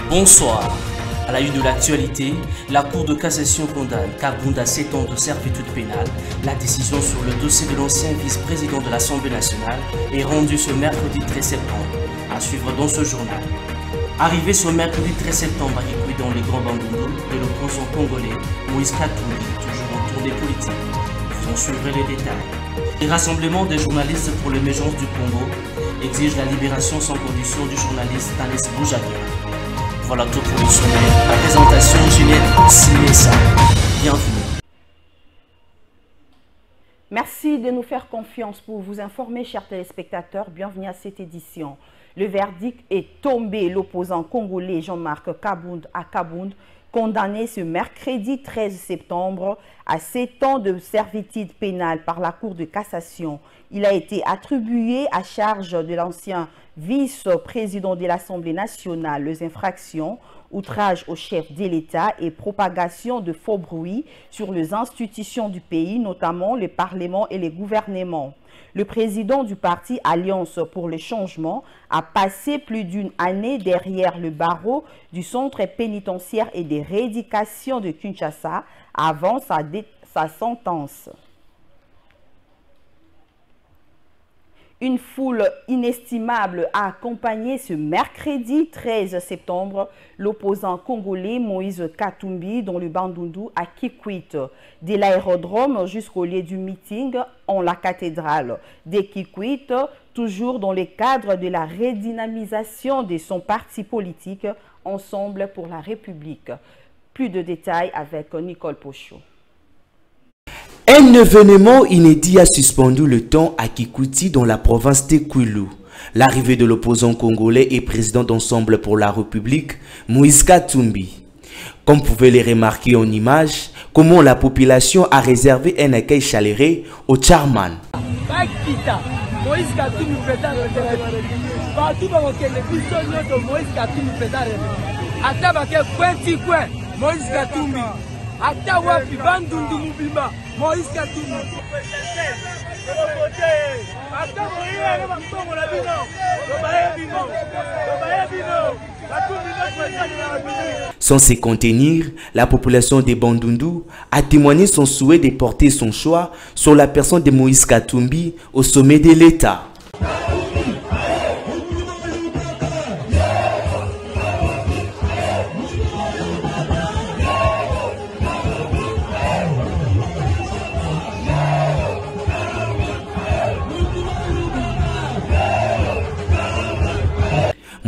Bonsoir. À la une de l'actualité, la Cour de cassation condamne Kabound à 7 ans de servitude pénale. La décision sur le dossier de l'ancien vice-président de l'Assemblée nationale est rendue ce mercredi 13 septembre. À suivre dans ce journal. Arrivé ce mercredi 13 septembre à Kikouit dans les Grands Bandundu, de l'opposant congolais Moïse Katumbi, toujours en tournée politique. Vous en suivrez les détails. Les rassemblements des journalistes pour l'émergence du Congo exigent la libération sans condition du journaliste Thanis Boujakia. Voilà tout pour le sommaire. La présentation Ginette Simessa. Bienvenue. Merci de nous faire confiance pour vous informer, chers téléspectateurs. Bienvenue à cette édition. Le verdict est tombé. L'opposant congolais Jean-Marc Kabound à Kabound, condamné ce mercredi 13 septembre à 7 ans de servitude pénale par la Cour de cassation. Il a été attribué à charge de l'ancien vice-président de l'Assemblée nationale les infractions, outrage au chef de l'État et propagation de faux bruits sur les institutions du pays, notamment le Parlement et les gouvernements. Le président du parti Alliance pour le changement a passé plus d'une année derrière le barreau du centre pénitentiaire et des rééducations de Kinshasa avant sa sentence. Une foule inestimable a accompagné ce mercredi 13 septembre l'opposant congolais Moïse Katumbi dans le Bandundu à Kikouit. De l'aérodrome jusqu'au lieu du meeting en la cathédrale de Kikouit, toujours dans le cadre de la redynamisation de son parti politique Ensemble pour la République. Plus de détails avec Nicole Pochot. Un événement inédit a suspendu le temps à Kikouti dans la province de Kwilu. L'arrivée de l'opposant congolais et président d'Ensemble pour la République, Moïse Katumbi. Comme vous pouvez les remarquer en image, comment la population a réservé un accueil chaleureux au chairman. Moïse Katumbi Ata wapi Bandundu mubimba Moïse Katumbi Sans se contenir, la population de Bandundu a témoigné son souhait de porter son choix sur la personne de Moïse Katumbi au sommet de l'État.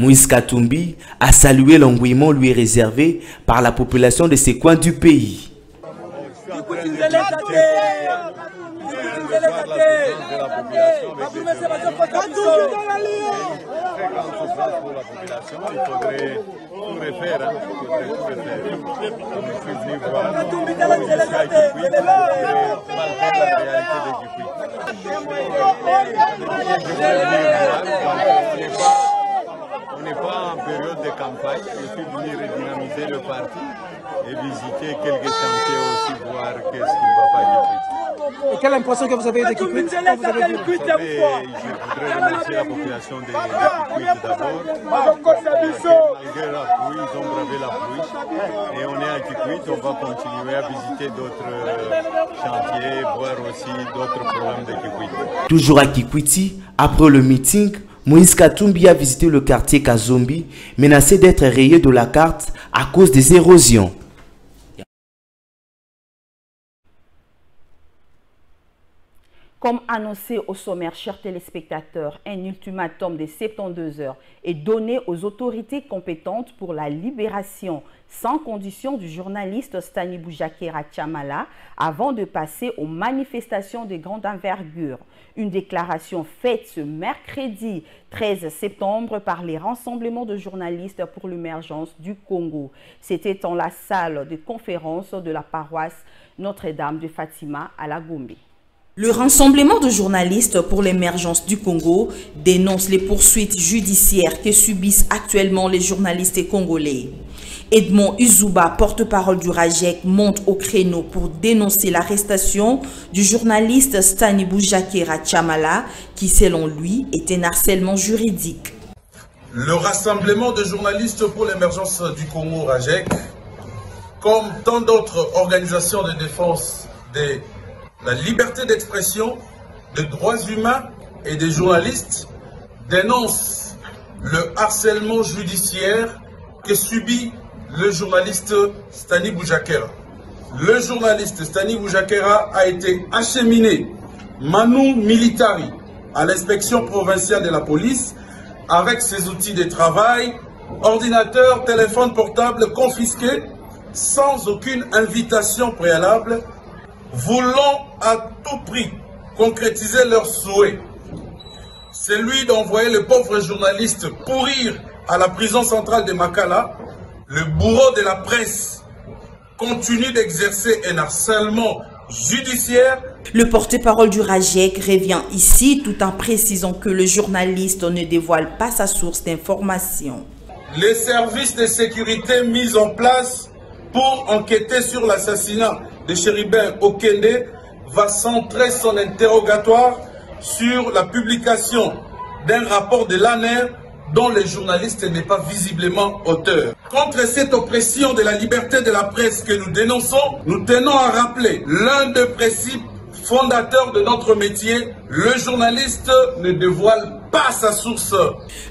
Moïse Katumbi a salué l'engouement lui réservé par la population de ces coins du pays. On n'est pas en période de campagne, je suis venu redynamiser le parti et visiter quelques chantiers aussi, voir qu'est-ce qui ne va pas du Et quelle impression que vous avez de Kikouit? Je voudrais remercier la population de Kikouit d'abord. Malgré la pluie, ils ont bravé la pluie. Et on est à Kikouit, on va continuer à visiter d'autres chantiers, voir aussi d'autres problèmes de Kikouit. Toujours à Kikouiti, après le meeting, Moïse Katumbi a visité le quartier Kazombi, menacé d'être rayé de la carte à cause des érosions. Comme annoncé au sommaire, chers téléspectateurs, un ultimatum de 72 heures est donné aux autorités compétentes pour la libération sans condition du journaliste Stani Boujakera Tchamala avant de passer aux manifestations de grande envergure. Une déclaration faite ce mercredi 13 septembre par les rassemblements de journalistes pour l'émergence du Congo. C'était dans la salle de conférence de la paroisse Notre-Dame de Fatima à la Gombe. Le Rassemblement de journalistes pour l'émergence du Congo dénonce les poursuites judiciaires que subissent actuellement les journalistes congolais. Edmond Izouba, porte-parole du RAJEC, monte au créneau pour dénoncer l'arrestation du journaliste Stani Boujakera Chamala, qui selon lui est un harcèlement juridique. Le Rassemblement de journalistes pour l'émergence du Congo RAJEC, comme tant d'autres organisations de défense de la liberté d'expression, des droits humains et des journalistes, dénonce le harcèlement judiciaire que subit le journaliste Stani Boujakera. Le journaliste Stani Boujakera a été acheminé manu militari à l'inspection provinciale de la police avec ses outils de travail, ordinateur, téléphone portable confisqués sans aucune invitation préalable, voulant à tout prix concrétiser leur souhait. Celui d'envoyer le pauvre journaliste pourrir à la prison centrale de Makala. Le bourreau de la presse continue d'exercer un harcèlement judiciaire. Le porte-parole du RAJEC revient ici tout en précisant que le journaliste ne dévoile pas sa source d'information. Les services de sécurité mis en place pour enquêter sur l'assassinat de Chéribin Okende va centrer son interrogatoire sur la publication d'un rapport de l'ANER dont le journaliste n'est pas visiblement auteur. Contre cette oppression de la liberté de la presse que nous dénonçons, nous tenons à rappeler l'un des principes fondateurs de notre métier: le journaliste ne dévoile pas sa source.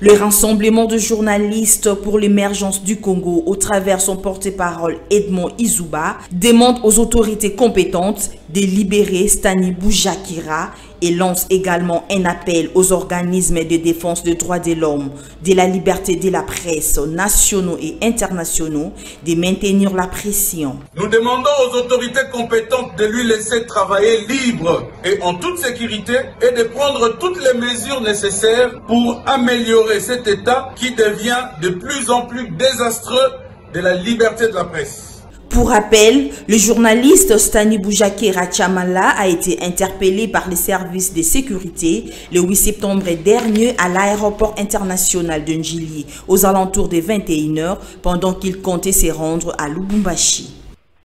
Le Rassemblement de journalistes pour l'émergence du Congo, au travers son porte-parole Edmond Izouba, demande aux autorités compétentes de libérer Stani Boujakera et lance également un appel aux organismes de défense des droits de l'homme, de la liberté de la presse, nationaux et internationaux, de maintenir la pression. Nous demandons aux autorités compétentes de lui laisser travailler libre et en toute sécurité et de prendre toutes les mesures nécessaires pour améliorer cet état qui devient de plus en plus désastreux de la liberté de la presse. Pour rappel, le journaliste Stani Boujakera Chamala a été interpellé par les services de sécurité le 8 septembre dernier à l'aéroport international de Njili aux alentours des 21 h pendant qu'il comptait se rendre à Lubumbashi.